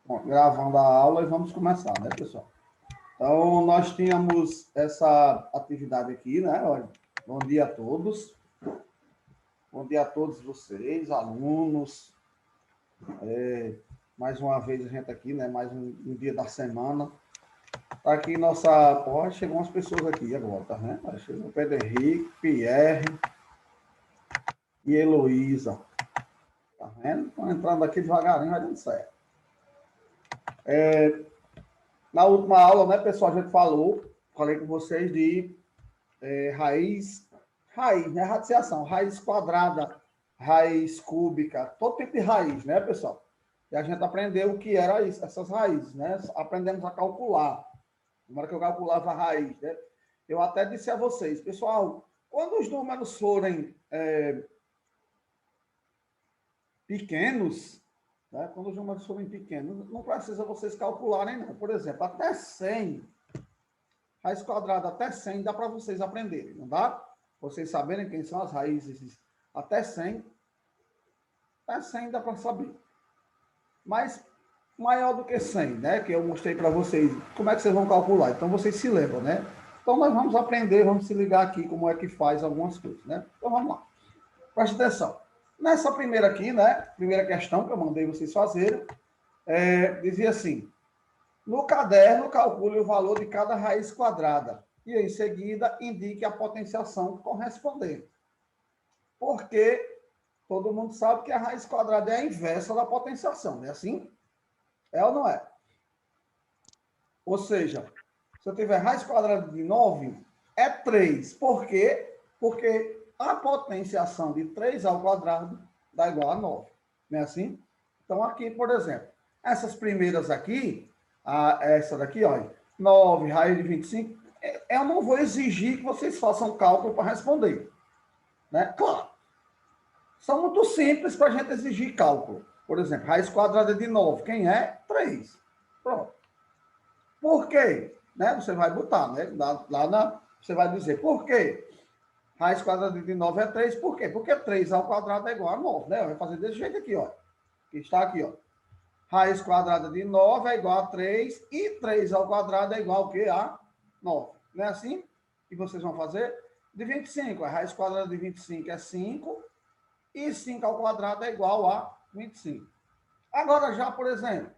Bom, gravando a aula e vamos começar, né, pessoal? Então, nós tínhamos essa atividade aqui, né? Olha, bom dia a todos. Bom dia a todos vocês, alunos. Mais uma vez a gente aqui, né? Mais um dia da semana. Tá aqui nossa... Ó, chegou umas pessoas aqui agora, tá vendo? Chegou o Pedro Henrique, Pierre e Heloísa. Tá vendo? Estão entrando aqui devagarinho, vai dando certo. Na última aula, né, pessoal, a gente falei com vocês de raiz, né, radiciação, raiz quadrada, raiz cúbica, todo tipo de raiz, né, pessoal? E a gente aprendeu o que eram essas raízes, né? Aprendemos a calcular. Na hora que eu calculava a raiz, né? Eu até disse a vocês, pessoal, quando os números forem pequenos, né? Quando os números forem pequenos, não precisa vocês calcularem, não. Por exemplo, até 100, raiz quadrada até 100 dá para vocês aprenderem, não dá? Vocês saberem quem são as raízes até 100 dá para saber. Mas maior do que 100, né? Que eu mostrei para vocês. Como é que vocês vão calcular? Então, vocês se lembram, né? Então, nós vamos aprender, vamos se ligar aqui como é que faz algumas coisas, né? Então, vamos lá. Preste atenção. Nessa primeira aqui, né? Primeira questão que eu mandei vocês fazerem, dizia assim: no caderno, calcule o valor de cada raiz quadrada e, em seguida, indique a potenciação correspondente. Porque todo mundo sabe que a raiz quadrada é a inversa da potenciação, não é assim? É ou não é? Ou seja, se eu tiver raiz quadrada de 9, é 3. Por quê? Porque a potenciação de 3 ao quadrado dá igual a 9. Não é assim? Então, aqui, por exemplo, essas primeiras aqui, essa daqui, olha, 9 raiz de 25, eu não vou exigir que vocês façam cálculo para responder. Né? Claro, são muito simples para a gente exigir cálculo. Por exemplo, raiz quadrada de 9, quem é? 3. Pronto. Por quê? Né? Você vai botar, né? Você vai dizer, por quê? Raiz quadrada de 9 é 3, por quê? Porque 3 ao quadrado é igual a 9, né? Vai fazer desse jeito aqui, ó. Que está aqui, ó. Raiz quadrada de 9 é igual a 3 e 3 ao quadrado é igual ao quê? A 9. Não é assim que vocês vão fazer? De 25, a raiz quadrada de 25 é 5 e 5 ao quadrado é igual a 25. Agora já, por exemplo,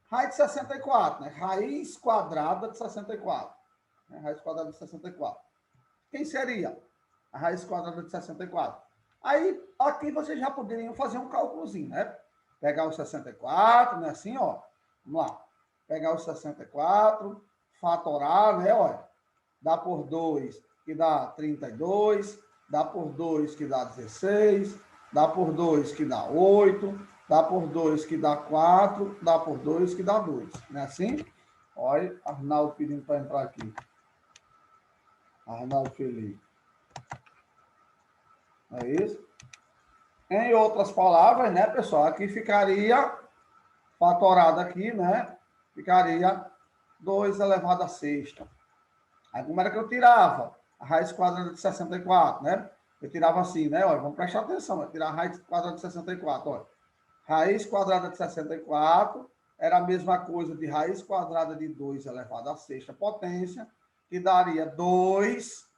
raiz de 64, né? Raiz quadrada de 64. Né? Raiz quadrada de 64. Quem seria a raiz quadrada de 64? Aí, aqui vocês já poderiam fazer um cálculozinho, né? Pegar o 64, né? Assim, ó. Vamos lá. Pegar o 64, fatorar, né? Olha, dá por 2, que dá 32, dá por 2, que dá 16, dá por 2, que dá 8, dá por 2, que dá 4, dá por 2, que dá 2. Não é assim? Olha, Arnaldo pedindo para entrar aqui. Arnaldo Felipe. É isso? Em outras palavras, né, pessoal? Aqui ficaria fatorado aqui, né? Ficaria 2 elevado a sexta. Aí como era que eu tirava? A raiz quadrada de 64, né? Eu tirava assim, né? Olha, vamos prestar atenção. Eu tirar a raiz quadrada de 64, olha. Raiz quadrada de 64 era a mesma coisa de raiz quadrada de 2 elevado à sexta potência, que daria 2.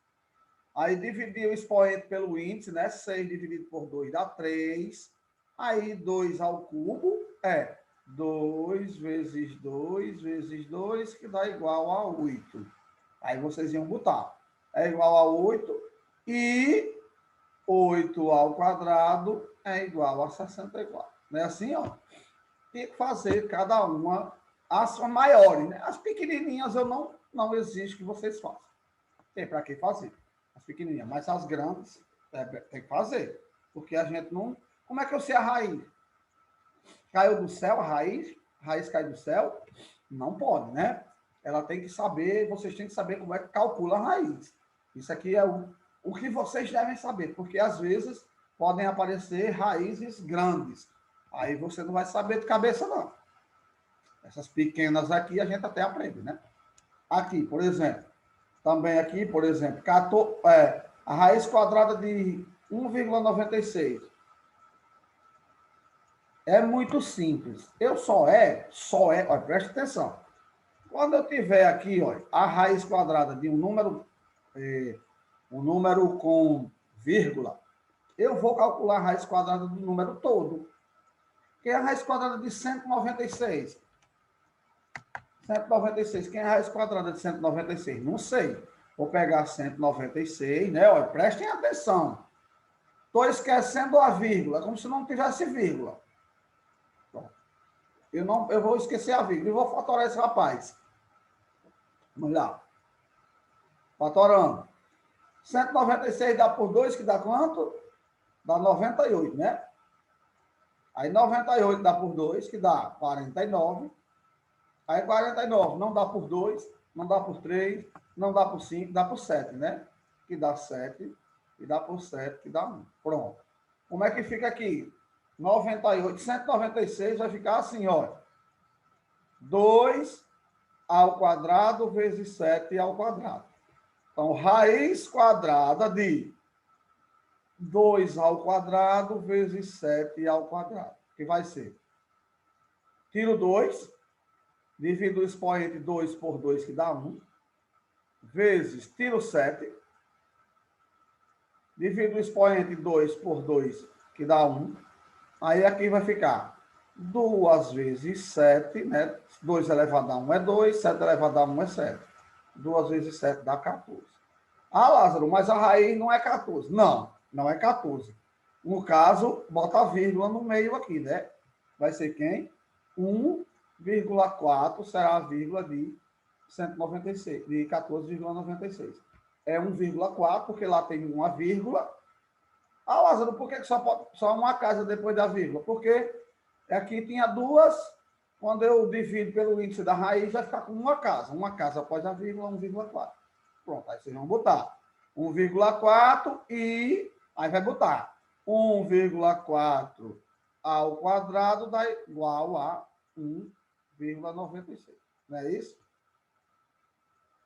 Aí dividir o expoente pelo índice, né? 6 dividido por 2 dá 3. Aí 2 ao cubo é 2 vezes 2 vezes 2, que dá igual a 8. Aí vocês iam botar. É igual a 8 e 8 ao quadrado é igual a 64. Não é assim, ó? Tem que fazer cada uma as maiores, né? As pequenininhas eu não exijo que vocês façam. Tem para que fazer. As pequenininhas. Mas as grandes tem que fazer. Porque a gente não... Como é que eu sei a raiz? Caiu do céu a raiz? A raiz cai do céu? Não pode, né? Ela tem que saber, vocês têm que saber como é que calcula a raiz. Isso aqui é o que vocês devem saber, porque às vezes podem aparecer raízes grandes. Aí você não vai saber de cabeça, não. Essas pequenas aqui a gente até aprende, né? Aqui, por exemplo. Também aqui, por exemplo, a raiz quadrada de 1,96. É muito simples. Olha, preste atenção. Quando eu tiver aqui, olha, a raiz quadrada de um número com vírgula, eu vou calcular a raiz quadrada do número todo. Quem é a raiz quadrada de 196? 196. Quem é a raiz quadrada de 196? Não sei. Vou pegar 196, né? Olha, prestem atenção. Estou esquecendo a vírgula, como se não tivesse vírgula. Eu vou esquecer a vírgula e vou fatorar esse rapaz. Vamos lá. Fatorando. 196 dá por 2, que dá quanto? Dá 98, né? Aí 98 dá por 2, que dá 49. Aí 49 não dá por 2, não dá por 3, não dá por 5, dá por 7, né? Que dá 7, e dá por 7, que dá 1. Pronto. Como é que fica aqui? 98, 196 vai ficar assim, ó. 2 ao quadrado vezes 7 ao quadrado. Então, raiz quadrada de 2 ao quadrado vezes 7 ao quadrado. Que vai ser? Tiro 2, divido o expoente 2 por 2, que dá 1, vezes tiro 7, divido o expoente 2 por 2, que dá 1. Aí aqui vai ficar 2 vezes 7, né? 2 elevado a 1 é 2, 7 elevado a 1 é 7. 2 vezes 7 dá 14. Ah, Lázaro, mas a raiz não é 14. Não, não é 14. No caso, bota a vírgula no meio aqui, né? Vai ser quem? 1,4 será a vírgula de 196, de 14,96. É 1,4, porque lá tem uma vírgula. Ah, Lázaro, por que só uma casa depois da vírgula? Porque aqui tinha duas, quando eu divido pelo índice da raiz, vai ficar com uma casa após a vírgula, 1,4. Pronto, aí vocês vão botar 1,4 e aí vai botar 1,4 ao quadrado dá igual a 1,96. Não é isso?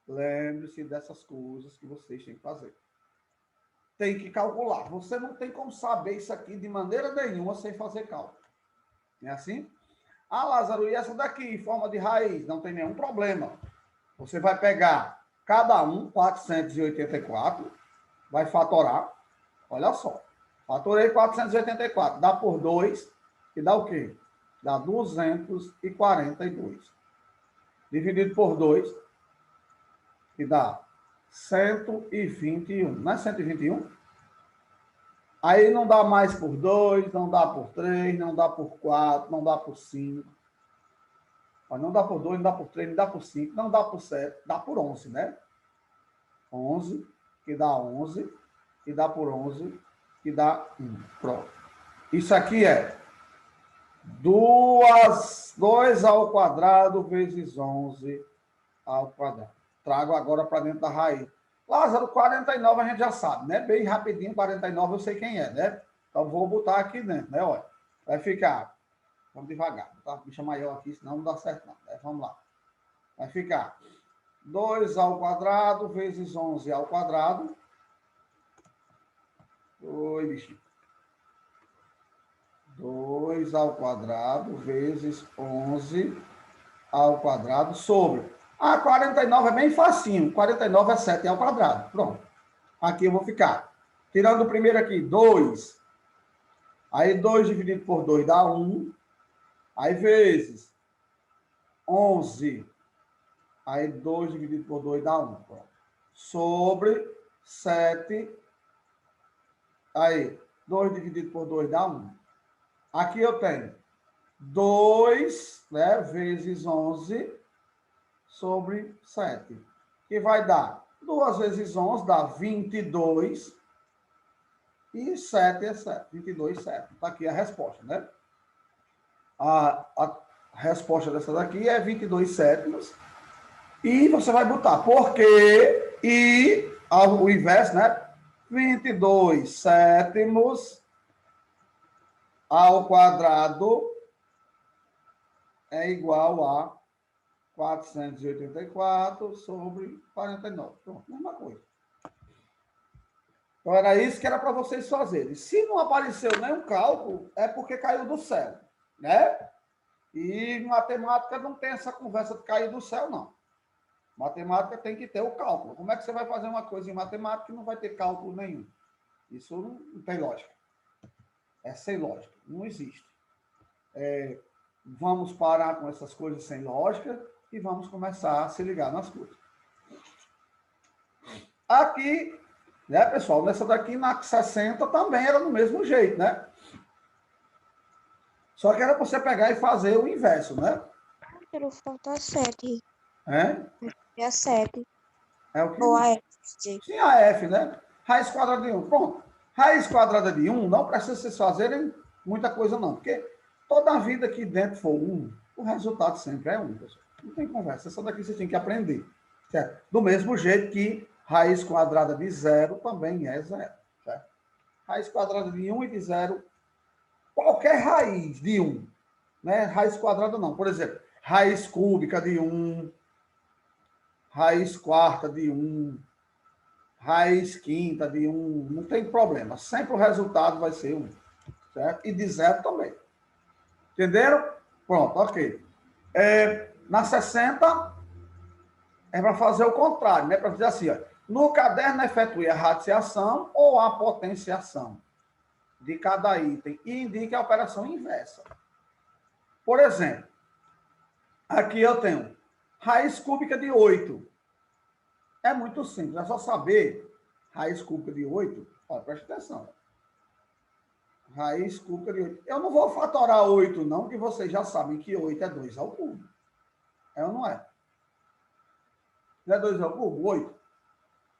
Lembre-se dessas coisas que vocês têm que fazer. Tem que calcular. Você não tem como saber isso aqui de maneira nenhuma sem fazer cálculo. Não é assim? Ah, Lázaro, e essa daqui, em forma de raiz? Não tem nenhum problema. Você vai pegar cada um, 484, vai fatorar. Olha só. Fatorei 484. Dá por 2, que dá o quê? Dá 242. Dividido por 2, que dá 121. Não é 121? Aí não dá mais por 2, não dá por 3, não dá por 4, não dá por 5. Não dá por 2, não dá por 3, não dá por 5, não dá por 7, dá por 11, né? 11, que dá 11, que dá por 11, que dá 1. Pronto. Isso aqui é 2 ao quadrado vezes 11 ao quadrado. Trago agora para dentro da raiz. Lázaro, 49 a gente já sabe, né? Bem rapidinho, 49 eu sei quem é, né? Então vou botar aqui dentro, né? Olha, vai ficar, vamos devagar, tá? Bicha maior aqui, senão não dá certo não, né? Vamos lá. Vai ficar 2 ao quadrado vezes 11 ao quadrado. Oi, bichinho. 2 ao quadrado vezes 11 ao quadrado sobre... Ah, 49 é bem facinho. 49 é 7 ao quadrado. Pronto. Aqui eu vou ficar. Tirando o primeiro aqui, 2. Aí 2 dividido por 2 dá 1. Aí vezes 11. Aí 2 dividido por 2 dá 1. Pronto. Sobre 7. Aí 2 dividido por 2 dá 1. Aqui eu tenho 2, né, vezes 11 sobre 7, que vai dar 2 vezes 11 dá 22 e 7 é 7, 22, 7. Está aqui a resposta, né? A resposta dessa daqui é 22 sétimos e você vai botar porque e o inverso, né? 22 sétimos ao quadrado é igual a 484 sobre 49. Pronto, mesma coisa. Então, era isso que era para vocês fazerem. Se não apareceu nenhum cálculo, é porque caiu do céu. né? E matemática não tem essa conversa de cair do céu, não. Matemática tem que ter o cálculo. Como é que você vai fazer uma coisa em matemática e não vai ter cálculo nenhum? Isso não tem lógica. É sem lógica. Não existe. Vamos parar com essas coisas sem lógica e vamos começar a se ligar nas coisas. Aqui, né, pessoal, nessa daqui, na 60, também era do mesmo jeito, né? Só que era você pegar e fazer o inverso, né? Quero faltar 7. É? É 7. É o que? Ou a F. Sim, a F, né? Raiz quadrada de 1. Pronto. Raiz quadrada de 1 não precisa vocês fazerem muita coisa, não. Porque toda a vida que dentro for 1, o resultado sempre é 1, pessoal. Não tem conversa. Essa daqui você tem que aprender. Certo? Do mesmo jeito que raiz quadrada de 0 também é 0. Certo? Raiz quadrada de 1 e de 0, qualquer raiz de 1, né? Raiz quadrada não. Por exemplo, raiz cúbica de 1, raiz quarta de 1, raiz quinta de 1, não tem problema. Sempre o resultado vai ser 1, certo? E de 0 também. Entenderam? Pronto, ok. Na 60, é para fazer o contrário, né? Para dizer assim, ó, no caderno efetue a radiciação ou a potenciação de cada item e indique a operação inversa. Por exemplo, aqui eu tenho raiz cúbica de 8. É muito simples, é só saber raiz cúbica de 8. Ó, presta atenção. Raiz cúbica de 8. Eu não vou fatorar 8, não, porque vocês já sabem que 8 é 2 ao cubo. É ou não é? Não é 2 ao cubo? 8.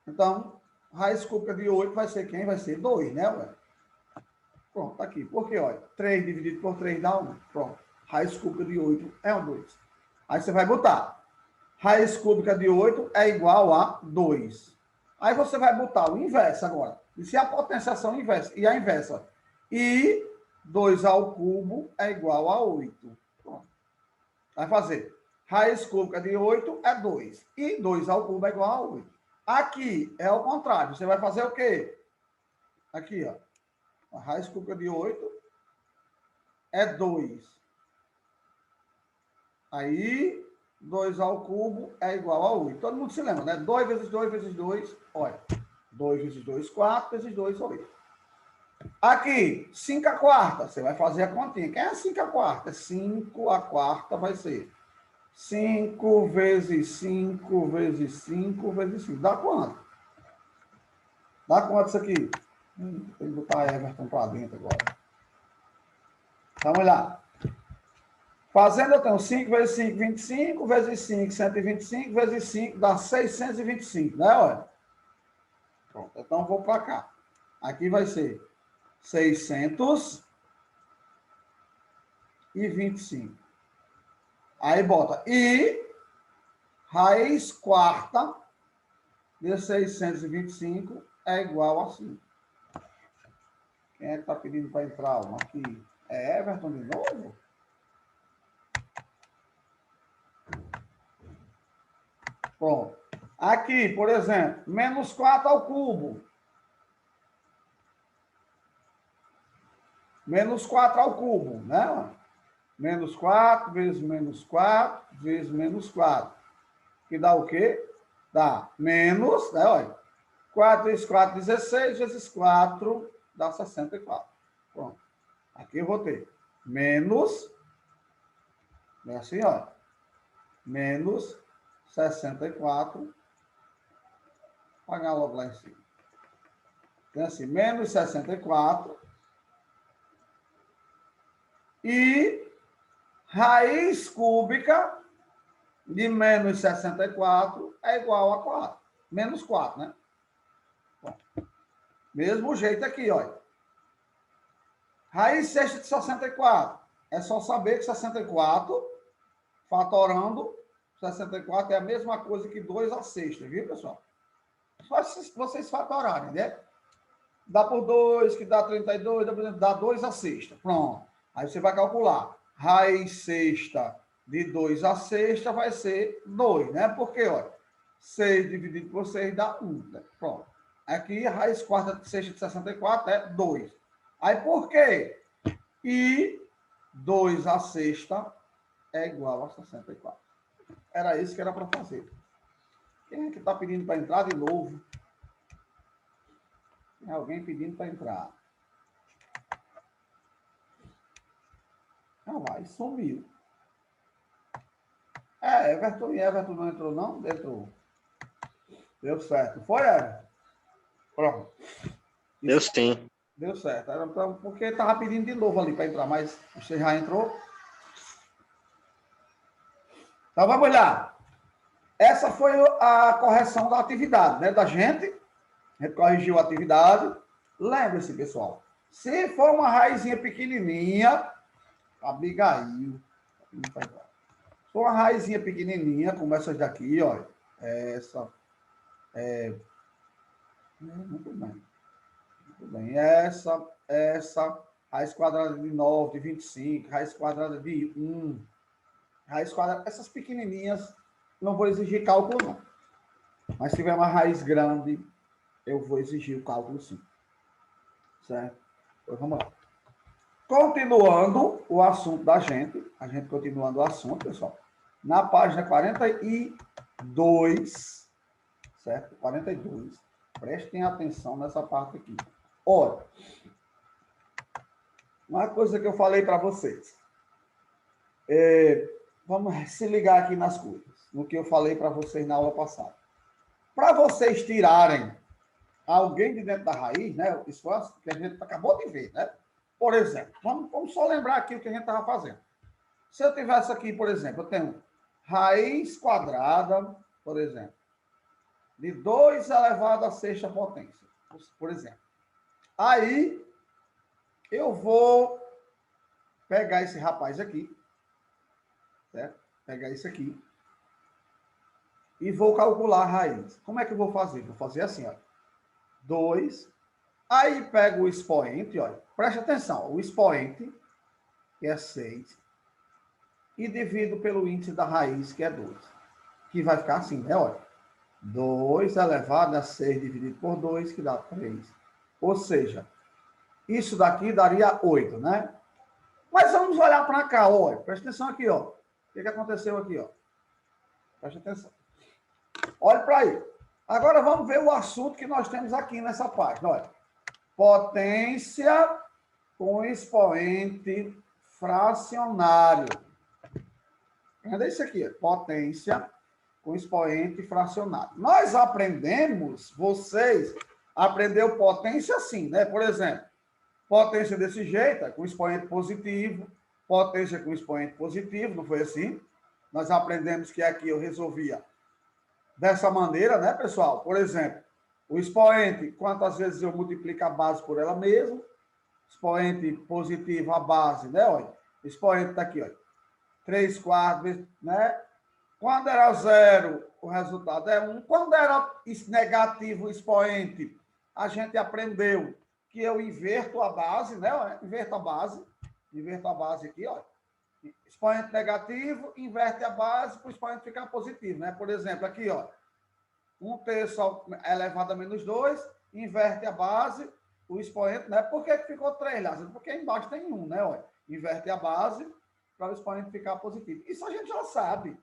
Então, raiz cúbica de 8 vai ser quem? Vai ser 2, né, ué? Pronto, tá aqui. Por quê? Olha, 3 dividido por 3 dá 1. Pronto. Raiz cúbica de 8 é um 2. Aí você vai botar. Raiz cúbica de 8 é igual a 2. Aí você vai botar o inverso agora. E se a potenciação inversa e a inversa? E 2 ao cubo é igual a 8. Pronto. Vai fazer. Raiz cúbica de 8 é 2. E 2 ao cubo é igual a 8. Aqui é o contrário. Você vai fazer o quê? Aqui, ó. A raiz cúbica de 8 é 2. Aí, 2 ao cubo é igual a 8. Todo mundo se lembra, né? 2 vezes 2 vezes 2, olha. 2 vezes 2, 4, vezes 2, 8. Aqui, 5 a quarta, você vai fazer a continha. Quem é 5 a quarta? 5 a quarta vai ser 5 vezes 5 vezes 5 vezes 5. Dá quanto? Dá quanto isso aqui? Tem que botar a Everton para dentro agora. Vamos lá. Fazendo, eu tenho 5 vezes 5, 25, vezes 5, 125, vezes 5, dá 625, né? Olha. Pronto, então vou para cá. Aqui vai ser 625. Aí bota e raiz quarta de 625 é igual a 5. Quem é que está pedindo para entrar? Aqui. É Everton de novo? Pronto. Aqui, por exemplo, menos 4 ao cubo. Menos 4 ao cubo, né? Menos 4 vezes menos 4 vezes menos 4. Que dá o quê? Dá menos, né? Olha. 4 vezes 4, 16, vezes 4 dá 64. Pronto. Aqui eu vou ter menos, é assim, olha. Menos 64. Pagar logo lá em cima. Então, assim, menos 64. E raiz cúbica de menos 64 é igual a 4. Menos 4, né? Bom, mesmo jeito aqui, olha. Raiz sexta de 64. É só saber que 64, fatorando, 64 é a mesma coisa que 2 a sexta, viu, pessoal? Só se vocês fatorarem, né? Dá por 2, que dá 32, dá 2 a sexta. Pronto. Aí você vai calcular. Raiz sexta de 2 a sexta vai ser 2, né? Porque, olha, 6 dividido por 6 dá 1. Né? Pronto. Aqui, a raiz quarta de sexta de 64 é 2. Aí, por quê? E 2 à sexta é igual a 64. Era isso que era para fazer. Quem é que está pedindo para entrar de novo? Tem alguém pedindo para entrar. Ah, vai, sumiu. Everton e Everton não entrou, não? Entrou. Deu certo. Foi, Everton? Pronto. Deu sim. Deu certo. Era porque estava pedindo de novo ali para entrar, mas você já entrou. Então, vamos lá. Essa foi a correção da atividade, né, da gente. A gente corrigiu a atividade. Lembre-se, pessoal, se for uma raizinha pequenininha, Abigail, se for uma raizinha pequenininha, como essas daqui, ó, essa, muito bem, muito bem, essa, raiz quadrada de 9, de 25, raiz quadrada de 1, raiz quadrada, essas pequenininhas, não vou exigir cálculo, não. Mas se tiver uma raiz grande, eu vou exigir o cálculo, sim. Certo? Então, vamos lá. Continuando o assunto da gente, a gente continuando o assunto, pessoal, na página 42, certo? 42, prestem atenção nessa parte aqui. Olha, uma coisa que eu falei para vocês, vamos se ligar aqui nas coisas, no que eu falei para vocês na aula passada. Para vocês tirarem alguém de dentro da raiz, né? Isso foi o que a gente acabou de ver, né? Por exemplo, vamos só lembrar aqui o que a gente estava fazendo. Se eu tivesse aqui, por exemplo, eu tenho raiz quadrada, por exemplo, de 2 elevado à sexta potência, por exemplo. Aí, eu vou pegar esse rapaz aqui, certo? Pegar isso aqui, e vou calcular a raiz. Como é que eu vou fazer? Vou fazer assim, ó. 2. Aí pego o expoente, olha, preste atenção, o expoente, que é 6, e divido pelo índice da raiz, que é 2, que vai ficar assim, né? Olha, 2 elevado a 6 dividido por 2, que dá 3. Ou seja, isso daqui daria 8, né? Mas vamos olhar para cá, olha, preste atenção aqui, ó. O que aconteceu aqui, ó? Preste atenção. Olha para aí. Agora vamos ver o assunto que nós temos aqui nessa página, olha. Potência com expoente fracionário. Entenda isso aqui, potência com expoente fracionário. Nós aprendemos, vocês aprenderam potência assim, né? Por exemplo, potência desse jeito, com expoente positivo, potência com expoente positivo, não foi assim? Nós aprendemos que aqui eu resolvia dessa maneira, né, pessoal? Por exemplo, o expoente, quantas vezes eu multiplico a base por ela mesma, expoente positivo, a base, né? Olha, expoente está aqui, olha, 3/4, né? Quando era 0, o resultado é 1. Quando era negativo o expoente, a gente aprendeu que eu inverto a base, né? Olha, inverto a base aqui, olha. Expoente negativo, inverte a base para o expoente ficar positivo, né? Por exemplo, aqui, ó, 1/3 elevado a menos 2, inverte a base, o expoente, né? Por que ficou 3, Lázaro? Porque embaixo tem 1, né? Olha, inverte a base para o expoente ficar positivo. Isso a gente já sabe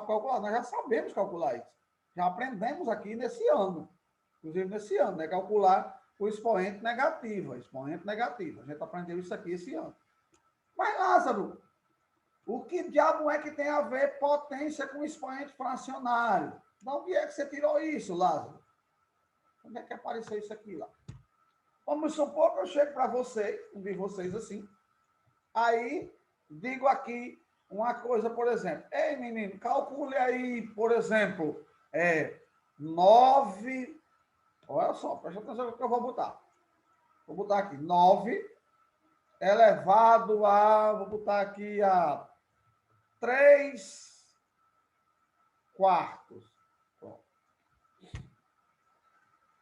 calcular, nós já sabemos calcular isso. Já aprendemos aqui nesse ano, inclusive nesse ano, né? Calcular o expoente negativo, A gente aprendeu isso aqui esse ano. Mas, Lázaro, o que diabo é que tem a ver potência com expoente fracionário? De onde é que você tirou isso, Lázaro? Onde é que apareceu isso aqui lá? Vamos supor que eu chego para vocês, vi vocês assim, aí digo aqui uma coisa, por exemplo. Ei, menino, calcule aí, por exemplo, 9... Olha só, presta atenção no que eu vou botar. Vou botar aqui, 9 elevado a... Vou botar aqui a 3/4.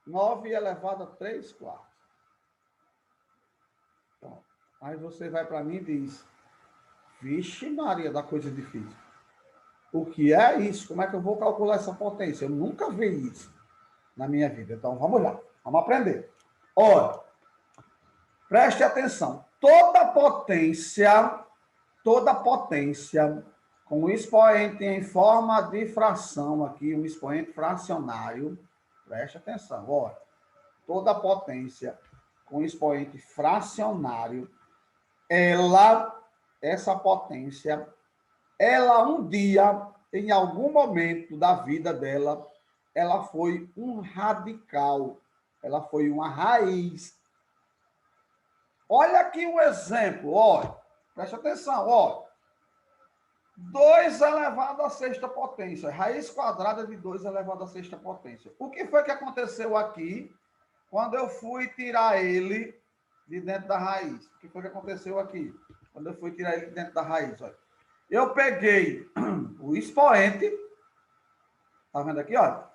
9 elevado a 3/4. Então, aí você vai para mim e diz, vixe Maria, da coisa difícil. O que é isso? Como é que eu vou calcular essa potência? Eu nunca vi isso na minha vida. Então, vamos lá. Vamos aprender. Olha, preste atenção. toda potência com um expoente em forma de fração aqui, um expoente fracionário, preste atenção, ó, toda potência com expoente fracionário, essa potência, ela um dia, em algum momento da vida dela, ela foi um radical, ela foi uma raiz. Olha aqui um exemplo, olha, preste atenção, olha. 2 elevado à sexta potência, raiz quadrada de 2 elevado à sexta potência. O que foi que aconteceu aqui quando eu fui tirar ele de dentro da raiz? O que foi que aconteceu aqui quando eu fui tirar ele de dentro da raiz? Olha. Eu peguei o expoente, tá vendo aqui, olha?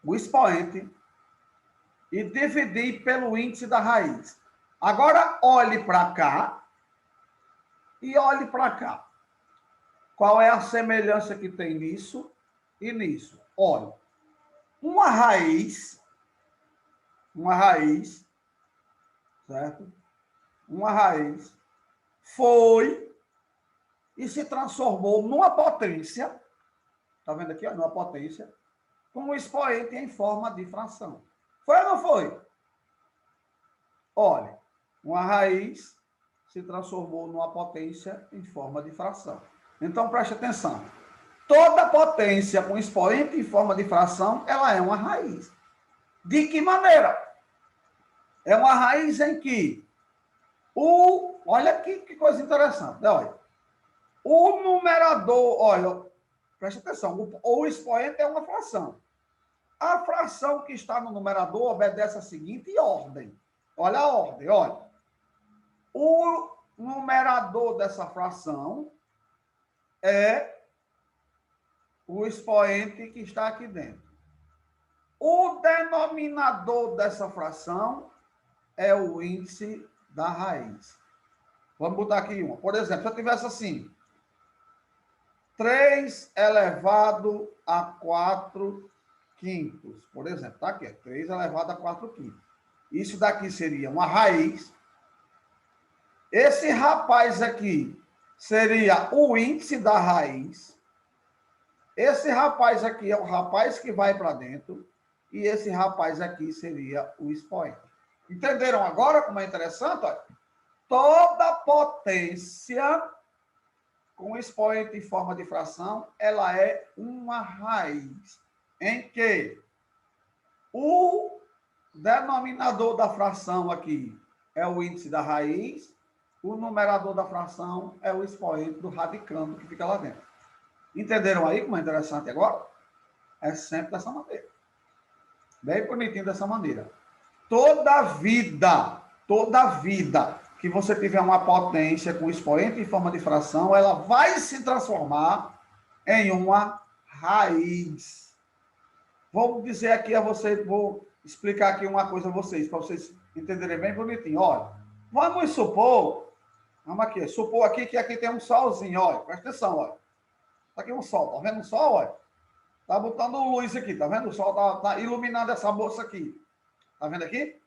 O expoente e dividi pelo índice da raiz. Agora, olhe para cá e olhe para cá. Qual é a semelhança que tem nisso e nisso? Olha, uma raiz, certo? Uma raiz foi e se transformou numa potência, tá vendo aqui, ó, numa potência, com um expoente em forma de fração. Foi ou não foi? Olha, uma raiz se transformou numa potência em forma de fração. Então, preste atenção. Toda potência com expoente em forma de fração, ela é uma raiz. De que maneira? É uma raiz em que olha aqui que coisa interessante. Olha, o numerador, olha, preste atenção, o expoente é uma fração. A fração que está no numerador obedece a seguinte ordem. Olha a ordem, olha. O numerador dessa fração é o expoente que está aqui dentro. O denominador dessa fração é o índice da raiz. Vamos botar aqui uma. Por exemplo, se eu tivesse assim, 3 elevado a 4 quintos, por exemplo, está aqui, 3 elevado a 4 quintos. Isso daqui seria uma raiz. Esse rapaz aqui seria o índice da raiz. Esse rapaz aqui é o rapaz que vai para dentro. E esse rapaz aqui seria o expoente. Entenderam agora como é interessante? Olha, toda potência com expoente em forma de fração, ela é uma raiz. Em que o denominador da fração aqui é o índice da raiz, o numerador da fração é o expoente do radicando que fica lá dentro. Entenderam aí como é interessante agora? É sempre dessa maneira. Bem bonitinho dessa maneira. Toda vida que você tiver uma potência com expoente em forma de fração, ela vai se transformar em uma raiz. Vou dizer aqui a vocês, vou explicar aqui uma coisa a vocês, para vocês entenderem bem bonitinho. Olha, vamos supor aqui que aqui tem um solzinho, olha, presta atenção, olha. Tá aqui um sol, tá vendo o sol, olha? Tá botando luz aqui, tá vendo? O sol tá iluminando essa moça aqui. Tá vendo aqui?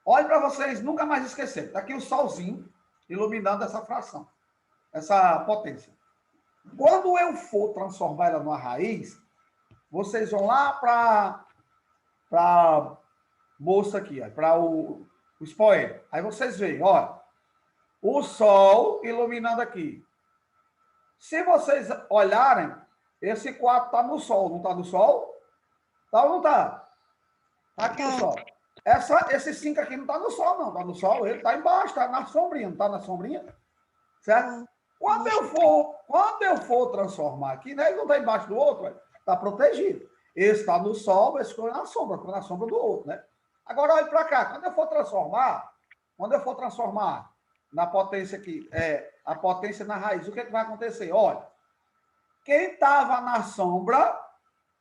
Olha para vocês nunca mais esquecerem. Tá aqui o solzinho iluminando essa fração, essa potência. Quando eu for transformar ela numa raiz, vocês vão lá para moça aqui, para o expoente. Aí vocês veem, olha, o sol iluminando aqui. Se vocês olharem, esse 4 está no sol, não está no sol? Tá ou não está? Está aqui o sol. Esse 5 aqui não está no sol, não. Está no sol, ele está embaixo, está na sombrinha, não está na sombrinha? Certo? Quando eu for transformar aqui, né, ele não está embaixo do outro, está protegido. Esse está no sol, esse ficou na sombra do outro, né? Agora, olha para cá. Quando eu for transformar na potência aqui, a potência na raiz, o que vai acontecer? Olha, quem estava na sombra,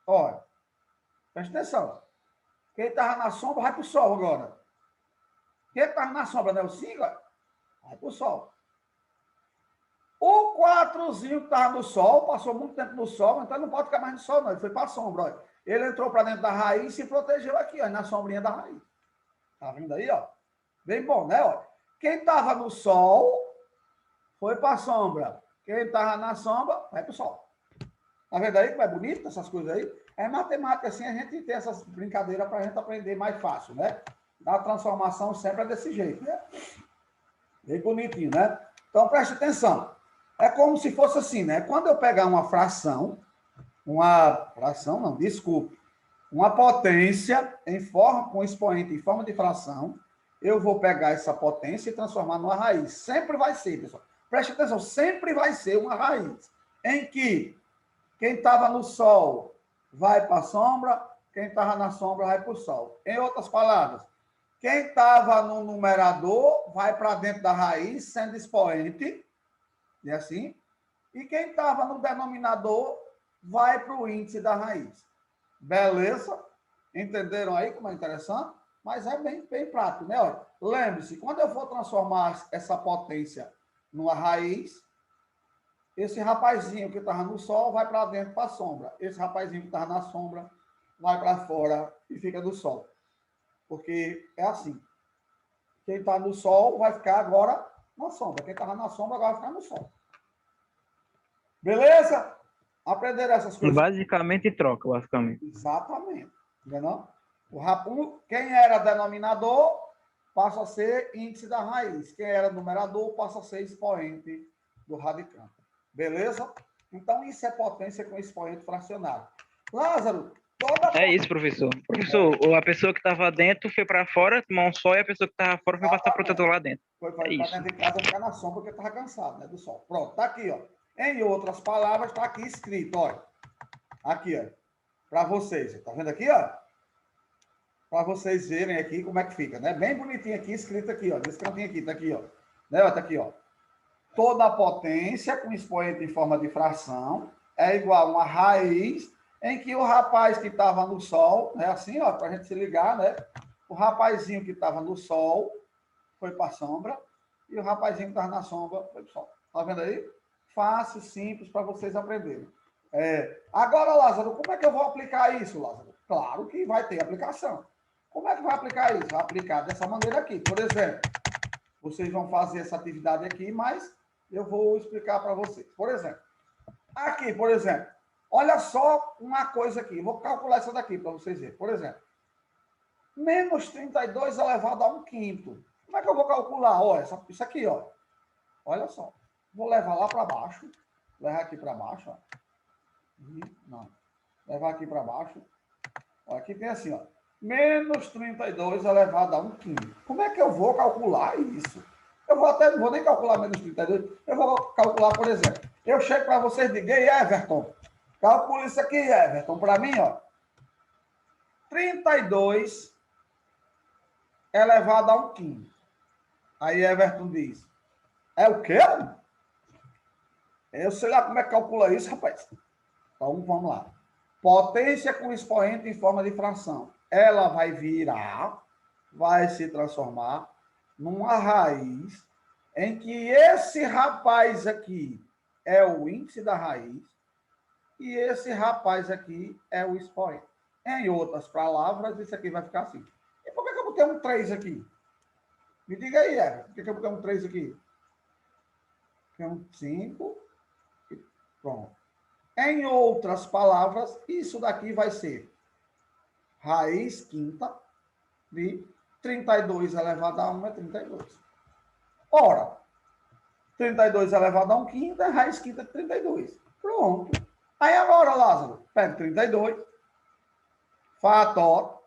olha, presta atenção. Quem estava na sombra vai para o sol agora. Quem estava na sombra, né? O 5, vai para o sol. O 4zinho que estava no sol, passou muito tempo no sol, então ele não pode ficar mais no sol, não. Ele foi para a sombra, olha. Ele entrou para dentro da raiz e se protegeu aqui, ó, na sombrinha da raiz. Tá vendo aí, ó? Bem bom, né? Ó. Quem estava no sol foi para a sombra. Quem estava na sombra vai para o sol. Tá vendo aí como é bonito essas coisas aí? É matemática, assim, a gente tem essas brincadeiras para a gente aprender mais fácil, né? A transformação sempre é desse jeito, né? Bem bonitinho, né? Então, preste atenção. É como se fosse assim, né? Quando eu pegar uma fração, uma potência com expoente em forma de fração, eu vou pegar essa potência e transformar numa raiz. Sempre vai ser, pessoal. Preste atenção, sempre vai ser uma raiz. Em que quem estava no sol vai para a sombra, quem estava na sombra vai para o sol. Em outras palavras, quem estava no numerador vai para dentro da raiz, sendo expoente, e assim, e quem estava no denominador vai para o índice da raiz. Beleza? Entenderam aí como é interessante? Mas é bem prático, né? Olha, lembre-se, quando eu for transformar essa potência numa raiz, esse rapazinho que estava no sol vai para dentro, para a sombra. Esse rapazinho que estava na sombra vai para fora e fica no sol. Porque é assim. Quem está no sol vai ficar agora na sombra. Quem estava na sombra agora vai ficar no sol. Beleza? Aprenderam essas coisas? Basicamente troca, basicamente. Exatamente. Entendeu? Quem era denominador passa a ser índice da raiz. Quem era numerador passa a ser expoente do radicando. Beleza? Então, isso é potência com expoente fracionário. Lázaro, É isso, professor. Professor, a pessoa que estava dentro foi para fora, tomar um sol, e a pessoa que estava fora foi passar protetor lá dentro. Foi para dentro de casa ficar na sombra porque estava cansado, né, do sol. Pronto, tá aqui, ó. Em outras palavras, está aqui escrito, olha. Aqui, ó. Para vocês. Tá vendo aqui, ó? Para vocês verem aqui como é que fica, né? Bem bonitinho aqui, escrito aqui, ó. Desse cantinho aqui, tá aqui, ó. Né? Tá aqui, ó. Toda a potência com expoente em forma de fração é igual a uma raiz em que o rapaz que estava no sol, né? Assim, ó, para a gente se ligar, né? O rapazinho que estava no sol foi para a sombra e o rapazinho que estava na sombra foi para o sol. Tá vendo aí? Fácil, simples, para vocês aprenderem. Agora, Lázaro, como é que eu vou aplicar isso, Lázaro? Claro que vai ter aplicação. Como é que vai aplicar isso? Vai aplicar dessa maneira aqui. Por exemplo, vocês vão fazer essa atividade aqui, mas eu vou explicar para vocês. Por exemplo, aqui, por exemplo, olha só uma coisa aqui. Vou calcular isso daqui para vocês verem. Por exemplo, menos 32 elevado a 1/5. Como é que eu vou calcular? Olha, isso aqui, ó. Olha só. Vou levar lá para baixo. Levar aqui para baixo, ó. Não. Levar aqui para baixo. Ó, aqui tem assim, ó. Menos 32 elevado a 1/5. Como é que eu vou calcular isso? Eu não vou nem calcular menos 32. Eu vou calcular, por exemplo. Eu chego para vocês e digo, ei, Everton, calcula isso aqui, Everton. Para mim, ó. 32 elevado a 1/5. Aí Everton diz, é o quê? Eu sei lá como é que calcula isso, rapaz. Então, vamos lá. Potência com expoente em forma de fração. Ela vai virar, vai se transformar numa raiz em que esse rapaz aqui é o índice da raiz e esse rapaz aqui é o expoente. Em outras palavras, isso aqui vai ficar assim. E por que eu botei um 3 aqui? Me diga aí, Eva. Por que eu botei um 3 aqui? Tem um 5. Pronto. Em outras palavras, isso daqui vai ser raiz quinta de 32 elevado a 1 é 32. Ora, 32 elevado a 1/5 é raiz quinta de 32. Pronto. Aí agora, Lázaro, pega 32, fator,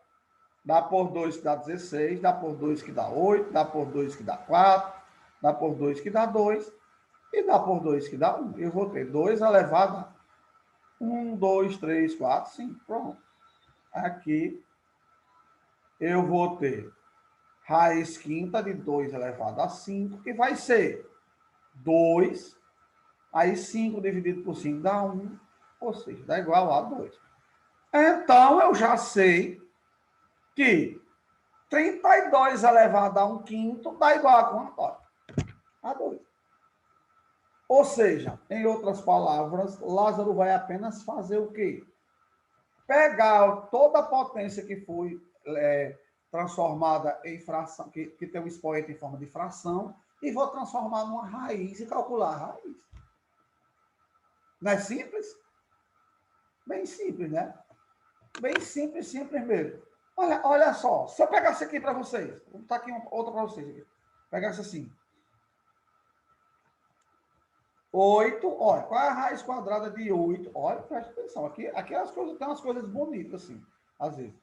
dá por 2 que dá 16, dá por 2 que dá 8, dá por 2 que dá 4, dá por 2 que dá 2 e dá por 2 que dá 1. Eu vou ter 2 elevado a 1, 2, 3, 4, 5. Pronto. Aqui eu vou ter raiz quinta de 2 elevado a 5, que vai ser 2. Aí 5 dividido por 5 dá 1, ou seja, dá igual a 2. Então, eu já sei que 32 elevado a 1/5 dá igual a quanto? A 2. Ou seja, em outras palavras, Lázaro vai apenas fazer o quê? Pegar toda a potência que foi transformada em fração, que tem um expoente em forma de fração, e vou transformar numa raiz e calcular a raiz. Não é simples? Bem simples, né? Bem simples, simples mesmo. Olha só, se eu pegasse aqui para vocês, vou botar aqui outra para vocês. Aqui. Pegasse assim. 8, olha, qual é a raiz quadrada de 8? Olha, presta atenção, aqui as coisas, tem umas coisas bonitas, assim, às vezes.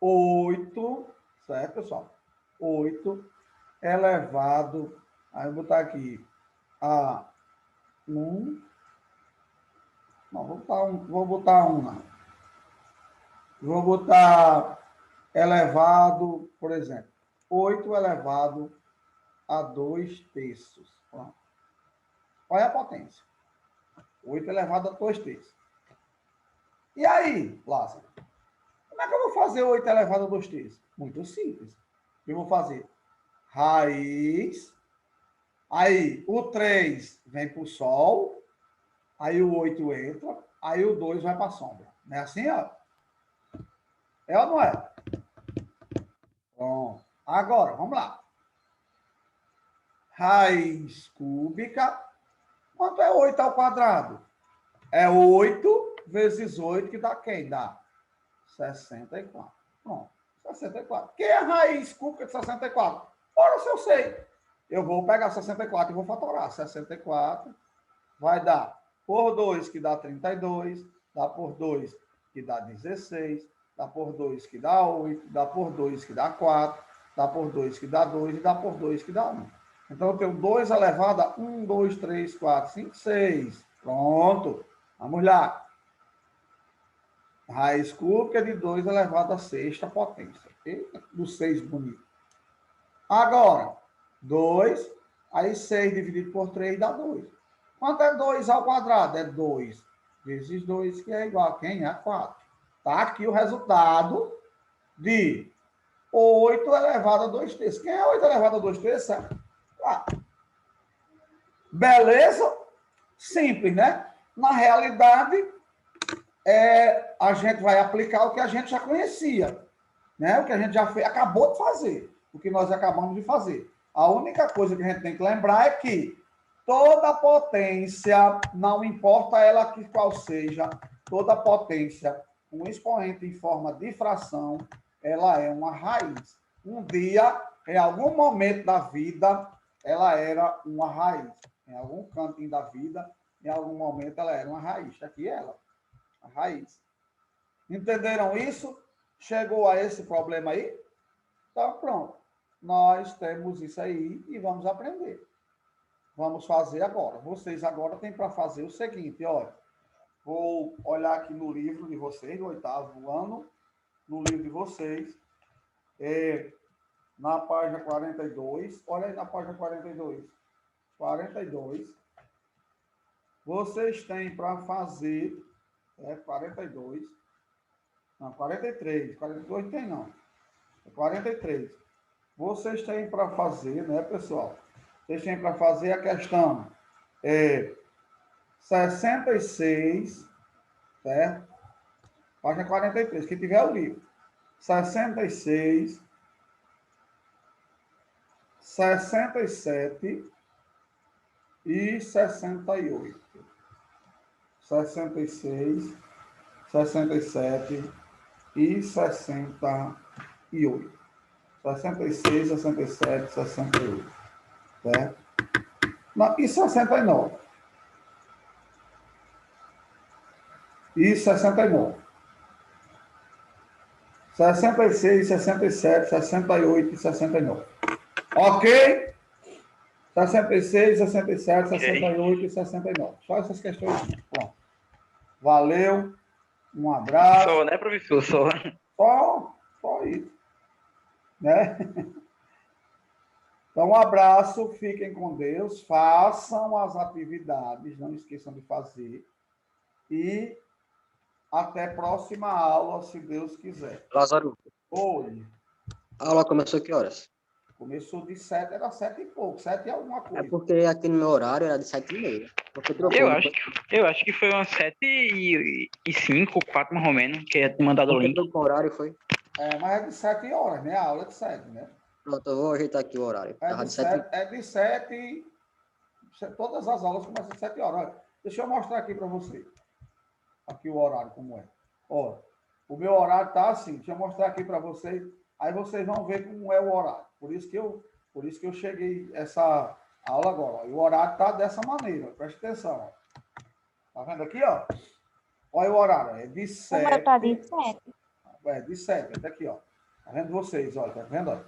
8, certo, pessoal? 8 elevado, aí eu vou botar aqui, a 1, não, vou botar 1, não. Vou botar elevado, por exemplo, 8 elevado a 2 terços. Pronto. Olha a potência. 8 elevado a 2 terços. E aí, Lázaro? Como é que eu vou fazer 8 elevado a 2 terços? Muito simples. Eu vou fazer raiz. Aí, o 3 vem para o sol. Aí, o 8 entra. Aí, o 2 vai para a sombra. Não é assim, ó? É ou não é? Bom. Agora, vamos lá. Raiz cúbica. Quanto é 8 ao quadrado? É 8 vezes 8, que dá quem? Dá 64. Pronto, 64. Quem é a raiz cúbica de 64? Ora, se eu sei. Eu vou pegar 64 e vou fatorar. 64 vai dar por 2, que dá 32, dá por 2, que dá 16, dá por 2, que dá 8, dá por 2, que dá 4, dá por 2, que dá 2, e dá por 2, que dá 1. Então, eu tenho 2 elevado a 1, 2, 3, 4, 5, 6. Pronto. Vamos lá. Raiz cúbica de 2 elevado a sexta potência. Do 6 bonito. Agora, 2. Aí 6 dividido por 3 dá 2. Quanto é 2 ao quadrado? É 2 vezes 2, que é igual a quem? A 4. Tá aqui o resultado de 8 elevado a 2 terços. Quem é 8 elevado a 2 terços? Ah, beleza? Simples, né? Na realidade, a gente vai aplicar o que a gente já conhecia, né? O que a gente já fez, acabou de fazer, o que nós acabamos de fazer. A única coisa que a gente tem que lembrar é que toda potência, não importa ela que qual seja, toda potência, um expoente em forma de fração, ela é uma raiz. Um dia, em algum momento da vida, ela era uma raiz. Em algum cantinho da vida, em algum momento, ela era uma raiz. Aqui ela, a raiz. Entenderam isso? Chegou a esse problema aí? Então, pronto. Nós temos isso aí e vamos aprender. Vamos fazer agora. Vocês agora têm para fazer o seguinte, olha. Vou olhar aqui no livro de vocês, do 8º ano, no livro de vocês, na página 42. Olha aí na página 42. 42. Vocês têm para fazer 42. Não, 43. 42 não tem, não. 43. Vocês têm para fazer, né, pessoal? Vocês têm para fazer a questão 66, certo? Página 43, quem tiver o livro. 66, 67 e 68. 66, 67 e 68. 66, 67, 68. Certo? Não, e 69. E 69. 66, 67, 68 e 69. Ok? 66, 67, 68 e 69. Só essas questões. Pronto. Valeu. Um abraço. Só, né, professor? Só isso. Né? Então, um abraço. Fiquem com Deus. Façam as atividades. Não esqueçam de fazer. E até a próxima aula, se Deus quiser. Lázaro, Oi. a aula começou que horas? Começou de 7, era 7 e pouco, 7 e alguma É coisa. porque aqui no meu horário era de 7h30. Porque trocou, eu acho que foi umas 7h05, 4 mais ou menos, que ia te mandado o porque link. trocou o horário, foi? Mas é de 7 horas, né? A aula é de 7, né? Pronto, eu vou ajeitar aqui o horário. É Tava de de 7. 7, todas as aulas começam às 7 horas. Olha, deixa eu mostrar aqui para você. Aqui o horário como é. Ó, o meu horário tá assim. Deixa eu mostrar aqui para vocês. Aí vocês vão ver como é o horário. Por isso que eu cheguei essa aula agora. Ó. E o horário tá dessa maneira. Preste atenção. Ó. Tá vendo aqui, ó? Olha o horário. É de 7. O meu tá de 7. É de 7. Tá aqui, ó. Tá vendo vocês? Olha, tá vendo? Ó?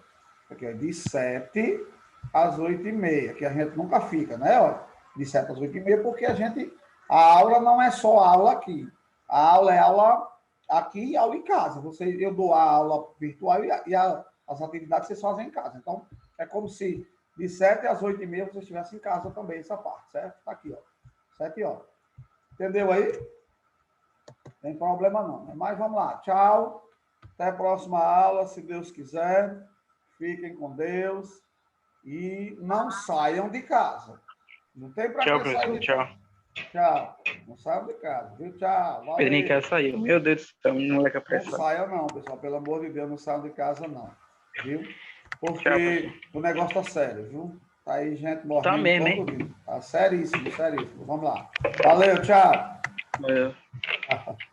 Aqui, ó, de 7 às 8h30. Que a gente nunca fica, né? Ó, de 7 às 8h30, porque a aula não é só aula aqui. A aula é aula aqui e aula em casa. Eu dou a aula virtual as atividades vocês fazem em casa. Então, é como se de 7 às 8h30 vocês estivessem em casa também, essa parte, certo? Tá aqui, ó. 7 horas. Entendeu aí? Não tem problema não. Né? Mas vamos lá. Tchau. Até a próxima aula, se Deus quiser. Fiquem com Deus. E não saiam de casa. Não tem para Tchau, que sair professor. de Tchau. casa. Tchau. Não saiam de casa, viu? Tchau. Valeu. Pedrinho quer sair. Meu Deus do céu, moleque Não apressado. saiam não, pessoal. Pelo amor de Deus, não saiam de casa não. Viu? Porque Tchau, professor. o negócio tá sério, viu? Tá aí gente morrendo Tá mesmo, todo dia. Tá seríssimo, seríssimo. Vamos lá. Valeu, tchau. É.